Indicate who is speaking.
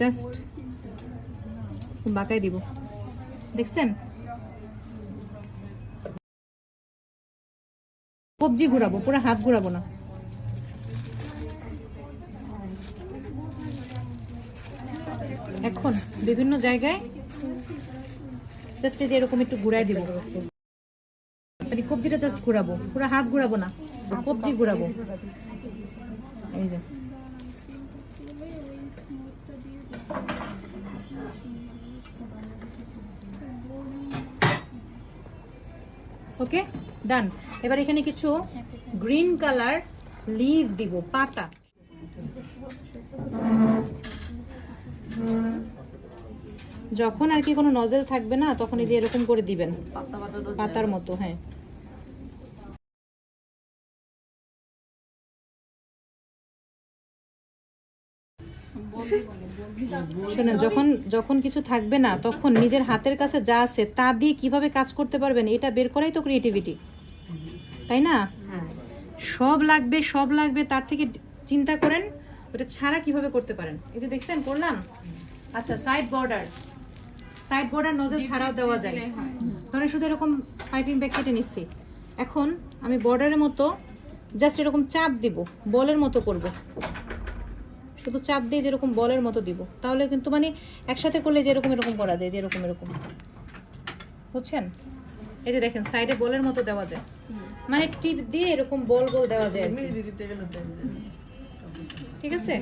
Speaker 1: Just বাঁকাই দিব, দেখছেন? কবজি ঘুরাবো, পুরো হাত ঘুরাবো না। এখন বিভিন্ন জায়গায় জাস্ট এই যে এরকম একটু ঘুরাই দিব, মানে কবজিটা জাস্ট ঘুরাবো, পুরো হাত ঘুরাবো না, কবজি ঘুরাবো। এই যে ওকে, ডান। এবার এখানে কিছু গ্রিন কালার লিভ দিব, পাতা। যখন আর কি কোনো নজেল থাকবে না তখন এই যে এরকম করে দিবেন পাতার মতো। হ্যাঁ, শোনেন, যখন যখন কিছু থাকবে না তখন নিজের হাতের কাছে যা আছে তা দিয়ে কিভাবে কাজ করতে পারবেন এটা বের করাই তো ক্রিয়েটিভিটি, তাই না? সব লাগবে, সব লাগবে, তার থেকে চিন্তা করেন ওটা ছাড়া কিভাবে করতে পারেন। এই যে দেখছেন করলাম। আচ্ছা, সাইড বর্ডার নজল ছাড়াও দেওয়া যায়। ধরেন শুধু এরকম পাইপিং ব্যাগ কেটে নিচ্ছি, এখন আমি বর্ডারের মতো জাস্ট এরকম চাপ দিব, বলের মতো করব, শুধু চাপ দিয়ে যেরকম বলের মতো দিব, তাহলে কিন্তু মানে একসাথে করলে যেরকম এরকম করা যায়, যেরকম এরকম, বুঝছেন? এই যে দেখেন সাইডে বলের মতো দেওয়া যায়, মানে টিপ দিয়ে এরকম বল দেওয়া যায়, ঠিক আছে?